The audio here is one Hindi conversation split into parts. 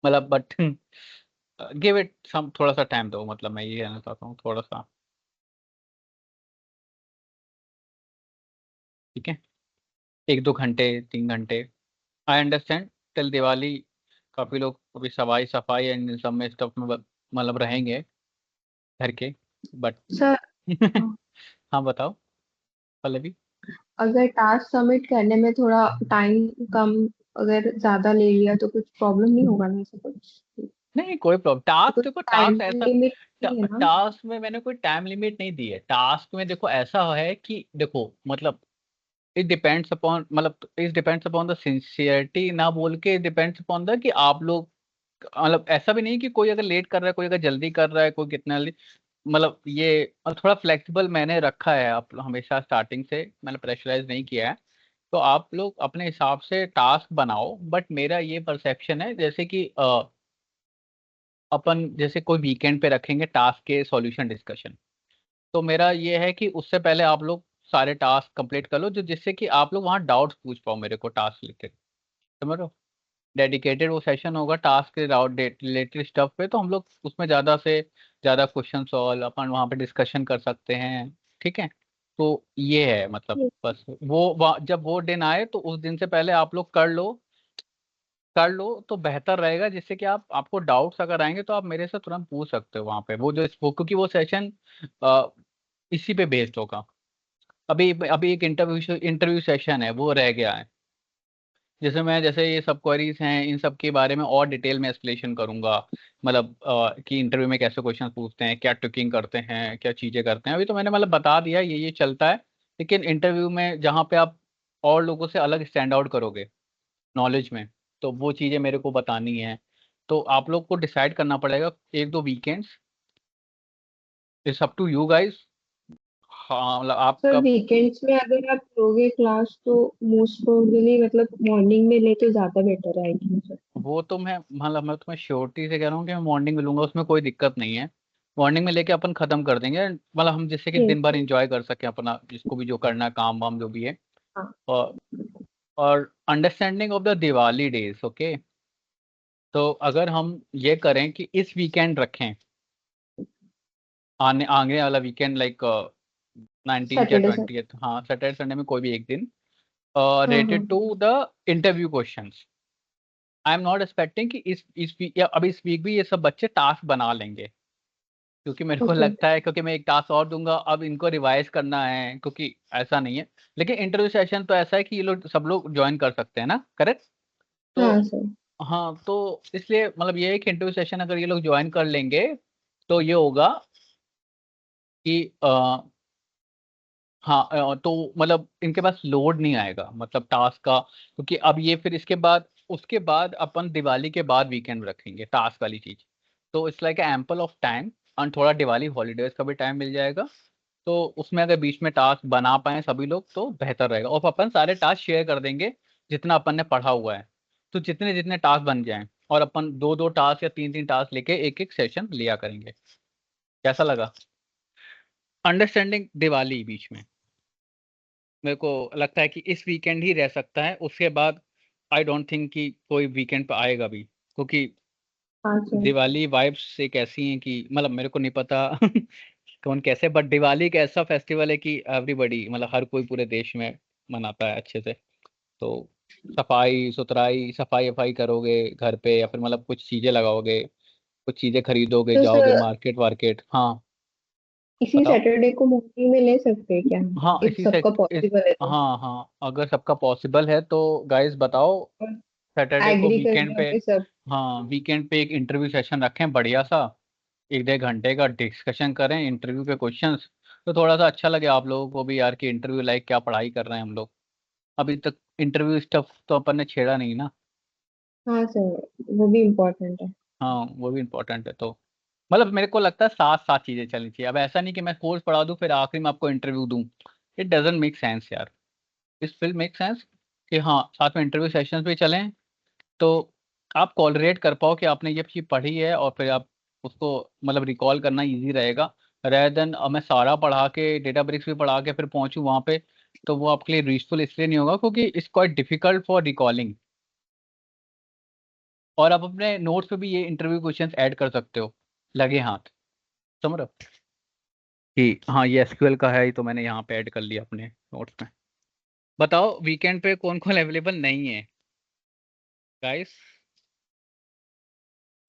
मतलब बट गिव इट सम, थोड़ा सा टाइम दो, मतलब मैं ये कहना चाहता हूँ, थोड़ा सा। ठीक है, 1-2 घंटे, 3 घंटे। आई अंडरस्टैंड, टिल दिवाली काफी लोग अभी सफाई सफाई एंड इन सब में स्टफ में मतलब रहेंगे घर के, बट सर, हाँ बताओ पल्लवी। अगर टास्क सबमिट करने में थोड़ा टाइम कम, अगर ज्यादा ले लिया तो कुछ प्रॉब्लम नहीं होगा ना, ऐसा कुछ? नहीं कोई प्रॉब्लम, टास्क कुछ देखो, टाइम टास्क ऐसा, लिमिट नहीं है ना? टास्क में मैंने कोई टाइम लिमिट नहीं दी है। टास्क में देखो ऐसा है कि देखो मतलब इट डिपेंड्स अपॉन, मतलब it depends upon the sincerity, ना बोल के इट डिपेंड्स अपॉन द कि आप लोग, मतलब ऐसा भी नहीं कि कोई अगर लेट कर रहा है, कोई अगर जल्दी कर रहा है, कोई कितना मतलब ये थोड़ा फ्लेक्सिबल मैंने रखा है। आप हमेशा स्टार्टिंग से मैंने प्रेशराइज नहीं किया है। तो आप लोग अपने हिसाब से टास्क बनाओ, बट मेरा ये परसेप्शन है जैसे कि अपन जैसे कोई वीकेंड पे रखेंगे टास्क के सॉल्यूशन डिस्कशन, तो मेरा ये है कि उससे पहले आप लोग सारे टास्क कंप्लीट कर लो, जो जिससे कि आप लोग वहाँ डाउट्स पूछ पाओ मेरे को टास्क रिलेटेड, समझ लो। डेडिकेटेड वो सेशन होगा टास्क के रिलेटेड स्टफ पे, तो हम लोग उसमें ज़्यादा से ज़्यादा क्वेश्चन सॉल्व अपन वहाँ पे डिस्कशन कर सकते हैं। ठीक है, तो ये है मतलब, बस जब वो दिन आए तो उस दिन से पहले आप लोग कर लो तो बेहतर रहेगा, जिससे कि आपको डाउट्स अगर आएंगे तो आप मेरे से तुरंत पूछ सकते हो वहाँ पे, क्योंकि वो सेशन इसी पे बेस्ड होगा। अभी अभी एक इंटरव्यू इंटरव्यू सेशन है वो रह गया है, जैसे मैं जैसे ये सब क्वेरीज हैं इन सब के बारे में और डिटेल में एक्सप्लेनेशन करूंगा। मतलब कि इंटरव्यू में कैसे क्वेश्चन पूछते हैं, क्या ट्रिकिंग करते हैं, क्या चीज़ें करते हैं, अभी तो मैंने मतलब बता दिया ये चलता है। लेकिन इंटरव्यू में जहाँ पे आप और लोगों से अलग स्टैंड आउट करोगे नॉलेज में, तो वो चीज़ें मेरे को बतानी है। तो आप लोग को डिसाइड करना पड़ेगा 1-2 weekends, it's up to you guys. हाँ मतलब आप सर, कब, वीकेंड्स में अगर आप लोगे क्लास तो मोस्ट प्रोबेबली मतलब मॉर्निंग में लेके ज्यादा बेटर आएगी सर। वो तो मैं मतलब मैं तुम्हें श्योरिटी से कह रहा हूँ कि मैं मॉर्निंग में लूंगा, उसमें कोई दिक्कत नहीं है। मॉर्निंग में लेके अपन खत्म कर देंगे, मतलब हम जिससे कि यस। दिन भर एंजॉय कर सकें अपना, जिसको भी जो करना है, काम वाम जो भी है। हाँ। और और understanding of the Diwali days, okay. तो अगर हम ये करें कि इस वीकेंड रखें, आने आगे वाला वीकेंड, लाइक 19 या सैटरडे सर। 20, हाँ सैटरडे संडे में कोई भी एक दिन, हाँ रिलेटेड हाँ। To the interview questions. I am not expecting कि इस वीक या अभी इस वीक भी ये सब बच्चे टास्क बना लेंगे, क्योंकि मेरे को ओके। लगता है, क्योंकि मैं एक टास्क और दूंगा, अब इनको रिवाइज करना है, क्योंकि ऐसा नहीं है। लेकिन इंटरव्यू सेशन तो ऐसा है कि ये लोग सब लोग ज्वाइन कर सकते हैं ना, करेक्ट? तो हाँ सर। हाँ, तो इसलिए मतलब ये है कि इंटरव्यू सेशन अगर ये लोग ज्वाइन कर लेंगे तो ये होगा कि हाँ तो मतलब इनके पास लोड नहीं आएगा मतलब टास्क का, क्योंकि अब ये फिर इसके बाद उसके बाद अपन दिवाली के बाद वीकेंड रखेंगे टास्क वाली चीज। तो it's like ample of time, और थोड़ा दिवाली हॉलीडेज का भी टाइम मिल जाएगा। तो उसमें अगर बीच में टास्क बना पाए सभी लोग तो बेहतर रहेगा, और अपन सारे टास्क शेयर कर देंगे जितना अपन ने पढ़ा हुआ है। तो जितने जितने टास्क बन जाएं, और अपन 2-2 टास्क या 3-3 टास्क लेके एक एक सेशन लिया करेंगे। कैसा लगा? अंडरस्टैंडिंग दिवाली बीच में मेरे को लगता है कि इस वीकेंड ही रह सकता है, उसके बाद आई डोंट थिंक कि कोई वीकेंड पे आएगा भी, क्योंकि हाँ सर। दिवाली वाइब्स एक ऐसी हैं कि मतलब मेरे को नहीं पता कौन कैसे, बट दिवाली एक ऐसा फेस्टिवल है कि एवरीबडी मतलब हर कोई पूरे देश में मनाता है अच्छे से। तो सफाई सुथराई, सफाई वफाई करोगे घर पे, या फिर मतलब कुछ चीजें लगाओगे, कुछ चीजें खरीदोगे, तो जाओगे सर, मार्केट वार्केट। हाँ इसी बताओ। सैटरडे को मॉर्निंग में ले सकते हैं क्या? हाँ इफ इसी से सबका पॉसिबल है तो। हाँ हाँ, अगर सबका पॉसिबल है तो गाइस बताओ, सैटरडे को एग्री कर वीकेंड पे। जाओगे सब? हाँ वीकेंड पे एक इंटरव्यू सेशन रखें बढ़िया सा, 1-1.5 घंटे का डिस्कशन करें इंटरव्यू के क्वेश्चंस। तो थोड़ा सा अच्छा लगे आप लोगों को भी यार कि इंटरव्यू लाइक क्या पढ़ाई कर रहे हैं हम लोग। अभी तक इंटरव्यू स्टफ तो अपन ने छेड़ा नहीं ना। हाँ सर, वो भी इम्पोर्टेंट है। हाँ वो भी इम्पोर्टेंट है। तो मतलब मेरे को लगता है साथ साथ चीजें चलनी चाहिए, अब ऐसा नहीं कि मैं कोर्स पढ़ा दूं फिर आखिरी में आपको इंटरव्यू दूं। इट डजेंट मेक सेंस यार। इस विल मेक सेंस कि हाँ साथ में इंटरव्यू सेशंस भी चलें, तो आप कॉलरेट कर पाओ कि आपने ये चीज़ पढ़ी है, और फिर आप उसको मतलब रिकॉल करना इजी रहेगा। रेदर देन अब मैं सारा पढ़ा के डेटाब्रिक्स भी पढ़ा के फिर पहुंचूं वहां पे, तो वो आपके लिए यूजफुल इसलिए नहीं होगा क्योंकि it's quite difficult for recalling. और आप अपने नोट्स पे भी ये इंटरव्यू क्वेश्चंस ऐड कर सकते हो लगे हाथ, समझ रहे हो कि हाँ ये एसक्यूएल का है, तो मैंने यहाँ पे ऐड कर लिया अपने नोट्स में। बताओ वीकेंड पे कौन कौन अवेलेबल नहीं है गाइस?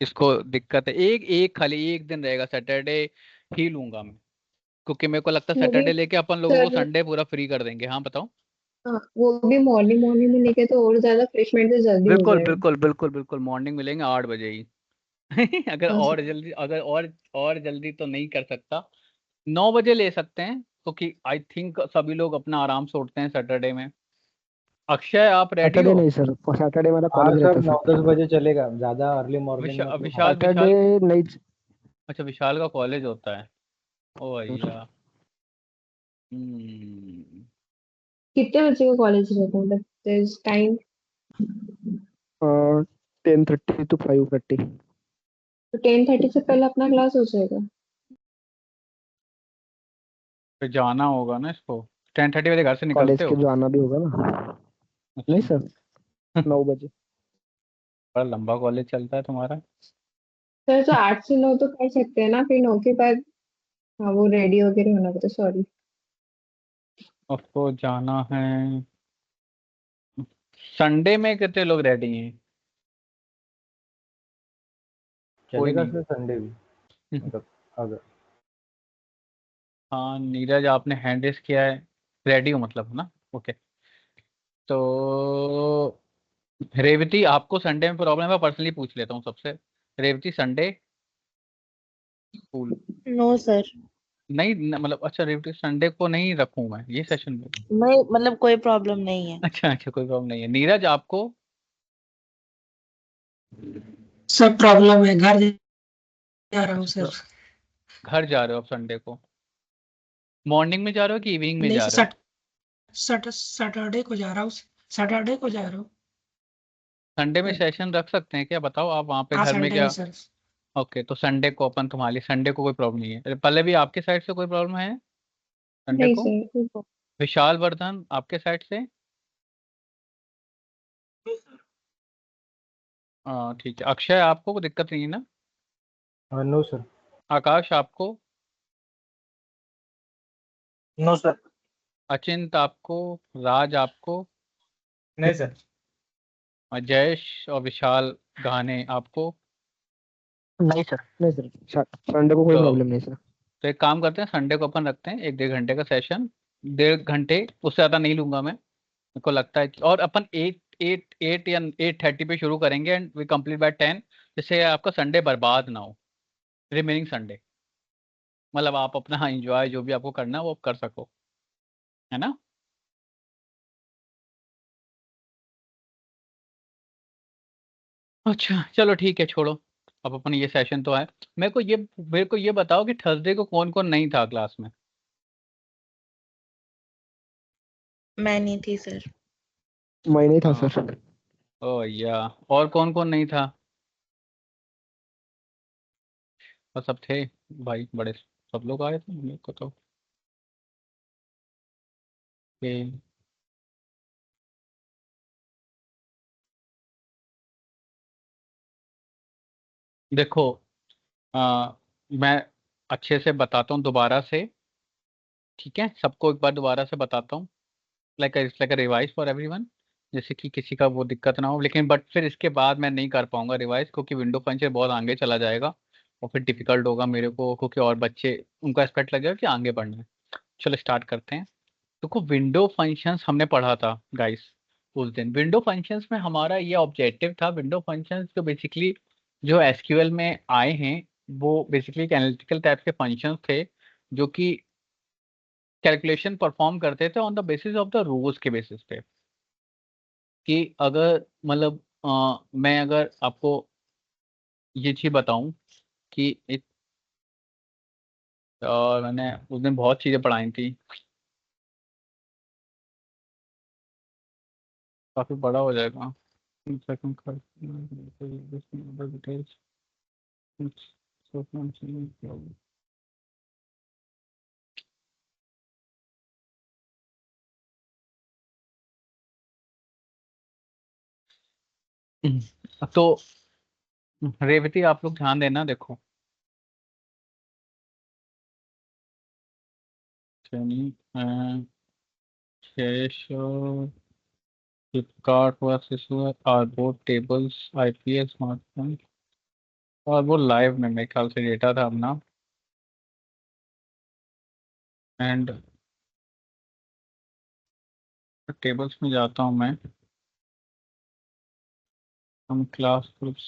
इसको दिक्कत है, एक एक खाली एक दिन रहेगा सैटरडे ही लूंगा मैं, क्योंकि मेरे को लगता है वो भी सैटरडे लेके अपन लोगों को सर, संडे पूरा फ्री कर देंगे। हाँ बताओ। हाँ वो भी मॉर्निंग मॉर्निंग में लेके तो और ज्यादा फ्रेश माइंड से जल्दी हो बिल्कुल जाएगा। बिल्कुल बिल्कुल बिल्कुल, मॉर्निंग मिलेंगे 8 बजे ही। अगर हाँ और सर। जल्दी, अगर और जल्दी तो नहीं कर सकता, 9 बजे ले सकते हैं, क्योंकि आई थिंक सभी लोग अपना आराम से उठते हैं सैटरडे में। अक्षय आप रेडी सैटरडे हो? नहीं सर, सैटरडे मेरा हाँ कॉलेज सर, रहता है नौ सर। दस बजे चलेगा, ज्यादा अर्ली मॉर्निंग मतलब विशाल सैटरडे विशाल नहीं अच्छा विशाल का कॉलेज होता है। ओ सर। भैया। हम्म। कितने बजे का कॉलेज रहता है, मतलब टाइम? 10:30 to 5:30। तो 10:30 से पहले अपना क्लास हो जाएगा। फिर जाना होगा ना इसको, 10:30 बजे घर से कॉलेज निकलते के हो? जो आना भी होगा ना। नहीं अच्छा। सर, 9 बजे। बड़ा लंबा कॉलेज चलता है तुम्हारा। सर तो 8 से 9 तो कर सकते हैं ना, फिर 9 के बाद हाँ वो रेडी वगैरह होना पड़ता, सॉरी। उसको जाना है। संडे में कितने लोग रेडी हैं? कोई चलेगा नहीं। सर संडे भी, मतलब अगर। हाँ नीरज आपने हैंड रेस किया है, रेडी हो मतलब, है ना? ओके। तो रेवती आपको संडे में प्रॉब्लम है? पर्सनली पूछ लेता हूँ सबसे। Revathi Sunday school? No sir. नहीं मतलब अच्छा, रेवती संडे को नहीं रखूँ मैं ये सेशन में? मैं मतलब कोई प्रॉब्लम नहीं है। अच्छा अच्छा, कोई प्रॉब्लम नहीं है। नीरज आपको? सब प्रॉब्लम है, घर जा रहा हूँ अच्छा सर। घर जा रहे हो आप संडे को? मॉर्निंग में जा रहे हो कि इवनिंग में नहीं जा सर, रहे हो? सैटरडे को जा रहा हूँ। सैटरडे को जा रहा हूँ। संडे में सेशन रख सकते हैं क्या, बताओ आप वहाँ पे हाँ घर में संडे क्या? में सर। ओके तो संडे को अपन तुम्हारी, संडे को कोई प्रॉब्लम नहीं है। पहले भी आपके साइड से कोई प्रॉब्लम है संडे नहीं को? सर। विशाल वर्धन आपके साइड से? हाँ ठीक है। अक्षय आपको कोई दिक्कत नहीं है ना? No sir. आकाश आपको? No sir. अचिंत आपको? राज आपको? नहीं सर। जयेश और विशाल गाने आपको? नहीं सर, नहीं सर, संडे को कोई तो प्रॉब्लम नहीं सर। तो एक काम करते हैं, संडे को अपन रखते हैं 1-1.5 घंटे का सेशन। 1.5 घंटे, उससे ज़्यादा नहीं लूंगा मैं, मेरे को लगता है। और अपन 8 या 8:30 पे शुरू करेंगे एंड वी कंप्लीट बाय 10, जिससे आपका संडे बर्बाद ना हो, रिमेनिंग संडे। मतलब आप अपना एंजॉय जो भी आपको करना है वो आप कर सको, है ना? अच्छा चलो ठीक है, छोड़ो। अब अपन ये सेशन तो है। मेरे को ये बताओ कि थर्सडे को कौन कौन नहीं था क्लास में? मैं नहीं थी सर। मैं नहीं था हाँ। सर। ओ या, और कौन कौन नहीं था? और सब थे भाई, बड़े सब लोग आए थे मेरे को तो। कि देखो, आ, मैं अच्छे से बताता हूँ दोबारा से, ठीक है? सबको एक बार दोबारा से बताता हूँ, लाइक रिवाइज फॉर एवरीवन, जैसे कि किसी का वो दिक्कत ना हो। लेकिन बट फिर इसके बाद मैं नहीं कर पाऊंगा रिवाइज, क्योंकि विंडो फंक्शन बहुत आगे चला जाएगा और फिर डिफिकल्ट होगा मेरे को, क्योंकि और बच्चे उनको एक्सपेक्ट लगेगा कि आगे बढ़ना है। चलो स्टार्ट करते हैं। देखो विंडो फंक्शंस हमने पढ़ा था गाइस उस दिन। विंडो फंक्शंस में हमारा ये ऑब्जेक्टिव था, विंडो फंक्शंस जो बेसिकली जो एसक्यूएल में आए हैं, वो बेसिकली एक एनालिटिकल टाइप के फंक्शंस थे, जो कि कैलकुलेशन परफॉर्म करते थे on the basis of the रोज के बेसिस पे। कि अगर मतलब मैं अगर आपको ये चीज बताऊं कि एक, मैंने उस दिन बहुत चीजें पढ़ाई थी, काफी बड़ा हो जाएगा। Second card, details. तो रेवती आप लोग ध्यान देना, देखो शनि, शेष, Flipkart versus arbor tables, IPS smartphone, और वो लाइव में मेरे ख्याल से डेटा था अपना। एंड टेबल्स में जाता हूँ मैं, हम क्लास ग्रुप्स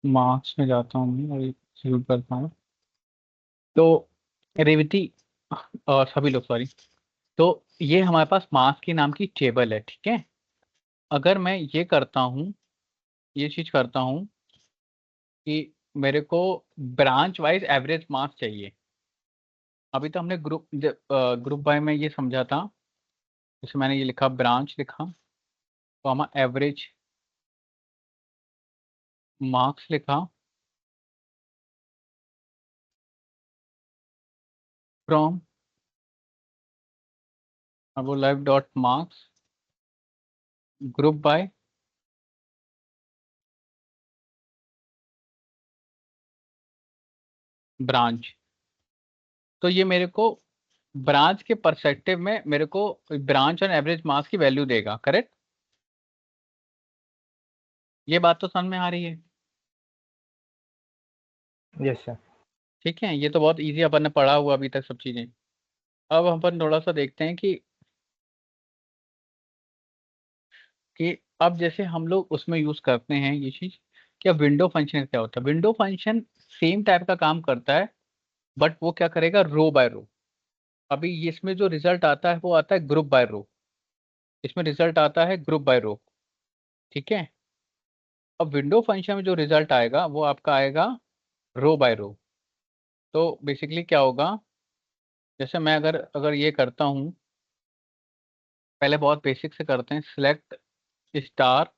मार्क्स में जाता हूँ मैं और शुरू करता हूँ। तो रेवती और सभी लोग, सॉरी, तो ये हमारे पास मार्क्स की नाम की टेबल है, ठीक है। अगर मैं ये करता हूँ, ये चीज करता हूँ कि मेरे को ब्रांच वाइज एवरेज मार्क्स चाहिए। अभी तो हमने ग्रुप बाय में ये समझा था, जैसे मैंने ये लिखा, ब्रांच लिखा, तो हमारा एवरेज मार्क्स लिखा फ्रॉम अब वो live dot marks group by branch. तो ये मेरे को ब्रांच के परस्पेक्टिव में मेरे को ब्रांच और एवरेज मार्क्स की वैल्यू देगा, करेक्ट। ये बात तो समझ में आ रही है? Yes sir. ठीक है, ये तो बहुत इजी अपन ने पढ़ा हुआ अभी तक सब चीजें। अब अपन थोड़ा सा देखते हैं कि अब जैसे हम लोग उसमें यूज करते हैं ये चीज, क्या विंडो फंक्शन क्या होता है। विंडो फंक्शन सेम टाइप का काम करता है, बट वो क्या करेगा, रो बाय रो। अभी इसमें जो रिजल्ट आता है वो आता है ग्रुप बाय रो, इसमें रिजल्ट आता है ग्रुप बाय रो, ठीक है। अब विंडो फंक्शन में जो रिजल्ट आएगा वो आपका आएगा रो बाय रो। तो बेसिकली क्या होगा, जैसे मैं अगर अगर ये करता हूँ, पहले बहुत बेसिक से करते हैं, select star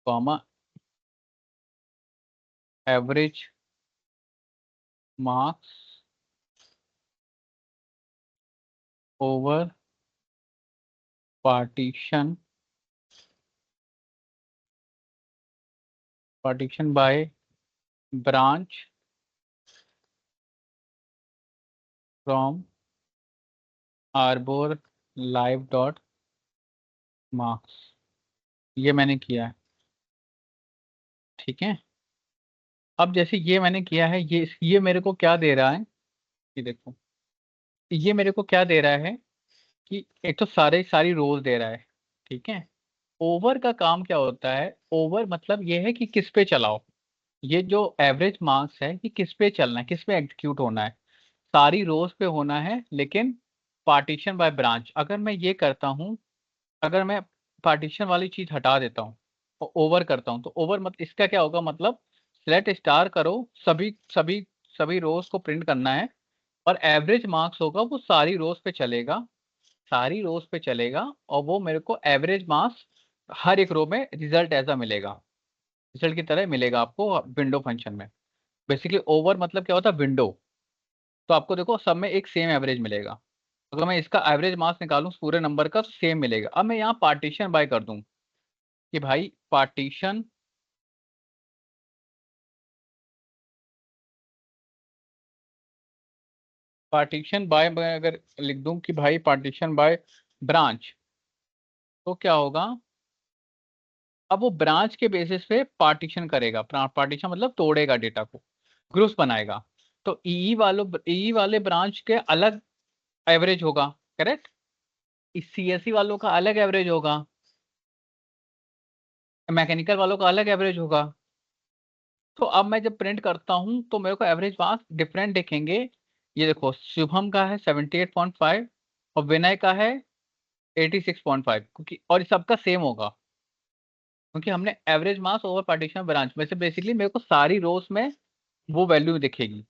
comma average marks over partition by branch from arbor live dot marks. ये मैंने किया है, ठीक है। अब जैसे ये मैंने किया है, ये मेरे को क्या दे रहा है, ये देखो, ये मेरे को क्या दे रहा है कि एक तो सारी रोज दे रहा है, ठीक है। ओवर का काम क्या होता है, ओवर मतलब ये है कि किस पे चलाओ। ये जो एवरेज मार्क्स है ये किस पे चलना है, किस पे एग्जीक्यूट होना है, सारी रोज पे होना है, लेकिन पार्टीशन बाय ब्रांच। अगर मैं ये करता हूँ, अगर मैं पार्टीशन वाली चीज हटा देता हूँ और ओवर करता हूँ, तो ओवर मत इसका क्या होगा, मतलब सिलेक्ट स्टार करो, सभी सभी सभी रोज को प्रिंट करना है, और एवरेज मार्क्स होगा वो सारी रोज पे चलेगा, सारी रोज पे चलेगा, और वो मेरे को एवरेज मार्क्स हर एक रो में रिजल्ट ऐसा मिलेगा, रिजल्ट की तरह मिलेगा आपको विंडो फंक्शन में। बेसिकली ओवर मतलब क्या होता है, विंडो। तो आपको देखो सब में एक सेम एवरेज मिलेगा। अगर मैं इसका एवरेज मार्क्स निकालूं पूरे नंबर का, तो सेम मिलेगा। अब मैं यहाँ पार्टीशन बाय कर दूं कि भाई पार्टीशन बाय, मैं अगर लिख दूं कि भाई पार्टीशन बाय ब्रांच, तो क्या होगा, अब वो ब्रांच के बेसिस पे पार्टीशन करेगा। पार्टीशन मतलब तोड़ेगा डेटा को, ग्रुप्स बनाएगा। तो ई वाले ब्रांच के अलग एवरेज होगा, करेक्ट। इस सीएससी वालों का अलग एवरेज होगा, मैकेनिकल वालों का अलग एवरेज होगा। तो अब मैं जब प्रिंट करता हूं तो मेरे को एवरेज मार्क्स डिफरेंट दिखेंगे। ये देखो, शुभम का है 78.5 और विनय का है 86.5, क्योंकि और इस सबका सेम होगा, क्योंकि हमने average marks over partition branch में से, बेसिकली मेरे को सारी रोज में वो वैल्यू दिखेगी,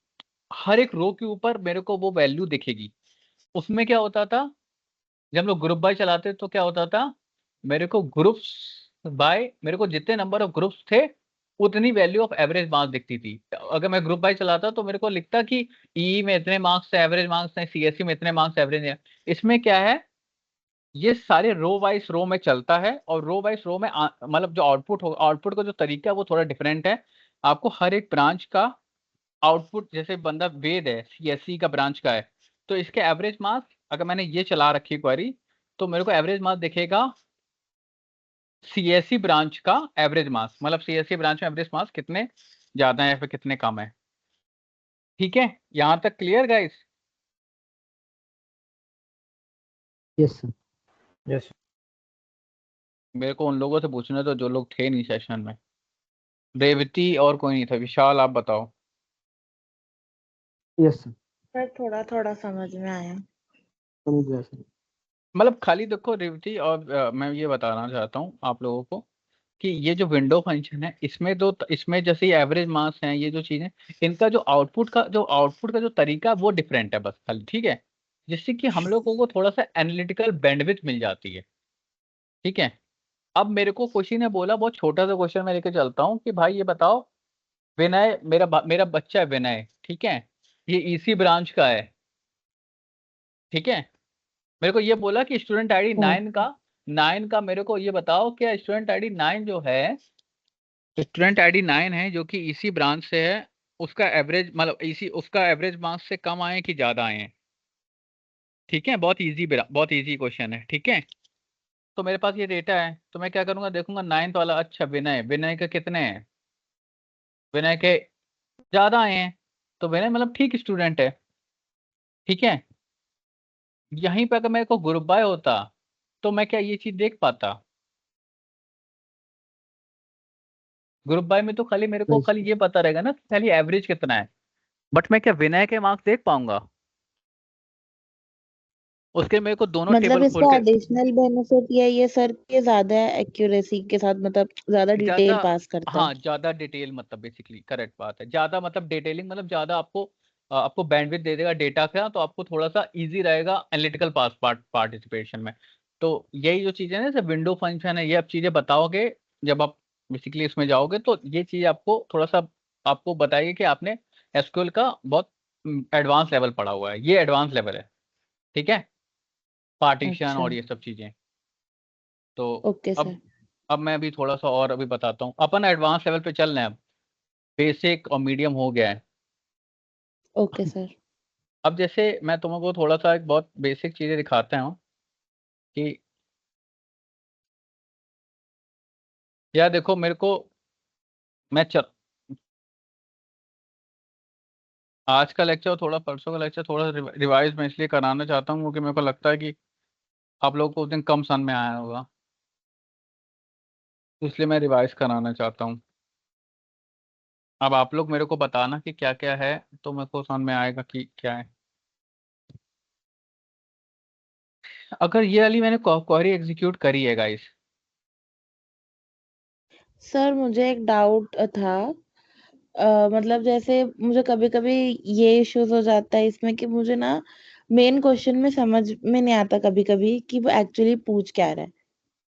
हर एक रो के ऊपर मेरे को वो वैल्यू दिखेगी। उसमें क्या होता था, जब हम लोग ग्रुप बाय चलाते तो क्या होता था, मेरे को ग्रुप्स बाय, मेरे को जितने नंबर ऑफ ग्रुप्स थे उतनी वैल्यू ऑफ एवरेज मार्क्स दिखती थी। अगर मैं ग्रुप बाय चलाता तो मेरे को लिखता कि ई में इतने मार्क्स है, एवरेज मार्क्स है, सीएससी में इतने मार्क्स एवरेज है। इसमें क्या है, ये सारे रो वाइज रो में चलता है, और रो वाइज रो में मतलब जो आउटपुट होगा, आउटपुट का जो तरीका है वो थोड़ा डिफरेंट है। आपको हर एक ब्रांच का आउटपुट, जैसे बंदा वेद है सीएससी का ब्रांच का है, तो इसके एवरेज मार्क्स अगर मैंने ये चला रखी क्वेरी, तो मेरे को एवरेज मार्क्स दिखेगा सीएससी ब्रांच का एवरेज मार्क्स, मतलब सीएससी ब्रांच में एवरेज मार्क्स कितने ज्यादा है या फिर कितने कम है। ठीक है, यहाँ तक clear guys? Yes sir. Yes मेरे को उन लोगों से पूछना तो जो लोग थे नहीं सेशन में। रेवती और कोई नहीं था। विशाल आप बताओ। यस सर, सर थोड़ा थोड़ा समझ में आया। समझ गया सर। मतलब खाली देखो रेवती और मैं ये बताना चाहता हूँ आप लोगों को कि ये जो विंडो फंक्शन है, इसमें जैसे एवरेज मार्क्स हैं, ये जो चीजें, इनका जो आउटपुट का जो तरीका है वो डिफरेंट है बस खाली। ठीक है, जिससे कि हम लोगों को थोड़ा सा एनालिटिकल बैंडविड्थ मिल जाती है। ठीक है, अब मेरे को किसी ने बोला, बहुत छोटा सा क्वेश्चन मैं लेके चलता हूँ कि भाई ये बताओ, विनय मेरा बच्चा है विनय, ठीक है, ये ईसी ब्रांच का है। ठीक है, मेरे को ये बोला कि स्टूडेंट आईडी हाँ 9 का मेरे को ये बताओ क्या स्टूडेंट आईडी 9 जो है, स्टूडेंट आईडी 9 है जो कि इसी ब्रांच से है, उसका एवरेज मतलब इसी उसका एवरेज मार्क्स से कम आए कि ज्यादा आए हैं। ठीक है, बहुत इजी क्वेश्चन है। ठीक है, तो मेरे पास ये डेटा है, तो मैं क्या करूंगा, देखूंगा 9th वाला, अच्छा विनय के कितने हैं, विनय के ज्यादा आए हैं, तो विनय मतलब ठीक स्टूडेंट है। ठीक है, यहीं पे अगर मेरे को ग्रुप बाय होता तो मैं क्या ये चीज देख पाता? ग्रुप बाय में तो खाली मेरे को नहीं खाली सर। ये पता रहेगा ना कि खाली एवरेज कितना है, बट मैं क्या विनय के मार्क्स देख पाऊंगा? उसके मेरे को दोनों मतलब टेबल खोल इसका के एडिशनल बेनिफिट ये सर कि ज्यादा एक्यूरेसी के साथ मतलब ज्यादा ज्यादा, डिटेल पास करता है। हाँ ज्यादा डिटेल, मतलब बेसिकली करेक्ट बात है, ज्यादा मतलब डिटेलिंग, मतलब ज्यादा आपको बैंडविड्थ दे देगा डेटा का, तो आपको थोड़ा सा इजी रहेगा एनालिटिकल पार्टिसिपेशन में। तो यही जो चीजें ना, जैसे विंडो फंक्शन है, ये आप चीजें बताओगे जब आप बेसिकली इसमें जाओगे, तो ये चीज आपको थोड़ा सा आपको बताएगी कि आपने एसक्यूएल का बहुत एडवांस लेवल पढ़ा हुआ है, ये एडवांस लेवल है। ठीक है, पार्टीशन अच्छा। और ये सब चीजें। तो ओके अब सर। अब मैं अभी थोड़ा सा और अभी बताता हूँ, अपन एडवांस लेवल पे चल रहे हैं अब, बेसिक और मीडियम हो गया है। Okay sir. अब जैसे मैं तुमको थोड़ा सा एक बहुत बेसिक चीजें दिखाता हूँ कि यार देखो मेरे को, मैं चल आज का लेक्चर थोड़ा, परसों का लेक्चर थोड़ा रिवाइज मैं इसलिए कराना चाहता हूँ क्योंकि मेरे को लगता है कि आप लोग को उस दिन कम सन में आया होगा, तो इसलिए मैं रिवाइज कराना चाहता हूँ। अब आप लोग मेरे को बताना कि क्या क्या है, तो मेरे को समझ में आएगा कि क्या है। अगर ये वाली मैंने क्वेरी एग्जीक्यूट करी है गाइस। सर मुझे एक डाउट था। मतलब जैसे मुझे कभी कभी ये इश्यूज हो जाता है इसमें कि मुझे ना मेन क्वेश्चन में समझ में नहीं आता कभी कभी कि वो एक्चुअली पूछ क्या रहा है,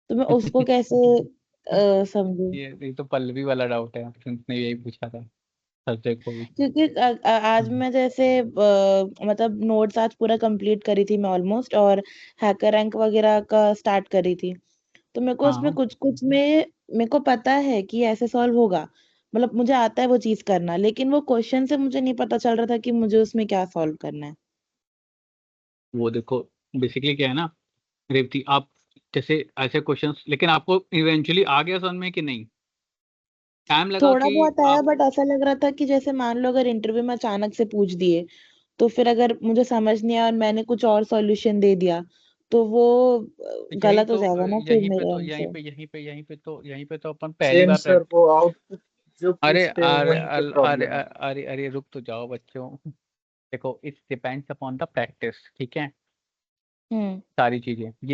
तो मैं उसको कैसे समझूं। ये तो पल्लवी वाला डाउट है, उसने यही पूछा था सब्जेक्ट को भी। क्योंकि आज मैं जैसे मतलब नोट्स आज पूरा कंप्लीट करी थी मैं ऑलमोस्ट, और हैकर रैंक वगैरह का स्टार्ट करी थी। तो मेरे को उसमें हाँ, कुछ कुछ में मेरे को पता है कि ऐसे सॉल्व होगा, मतलब मुझे आता है वो चीज करना, लेकिन वो क्वेश्चन से मुझे नहीं पता चल रहा था कि मुझे उसमें क्या सॉल्व करना है। वो देखो बेसिकली क्या है ना रेवती, आप जैसे ऐसे क्वेश्चंस, लेकिन आपको इवेंचुअली आ गया समझ में कि नहीं? टाइम लगा थोड़ा कि बहुत आया, आप, बट ऐसा लग रहा था कि जैसे मान लो अगर इंटरव्यू में अचानक से पूछ दिए तो फिर अगर मुझे समझ नहीं आया और मैंने कुछ और सॉल्यूशन दे दिया तो वो यही गलत हो तो जाएगा ना फिर यहीं पे मेरे तो एंड यहीं से। पे यहीं पे यहीं पे तो यहीं पे तो अपन पहली सेम बार सर, वो आउटपुट जो अरे पूछते हैं अरे वहीं पे अरे अरे प्रॉब्लम है। अरे अरे रुक तो जाओ बच्चों। देखो it's depends upon the practice. ठीक है, हम्म। सारी चीजें ये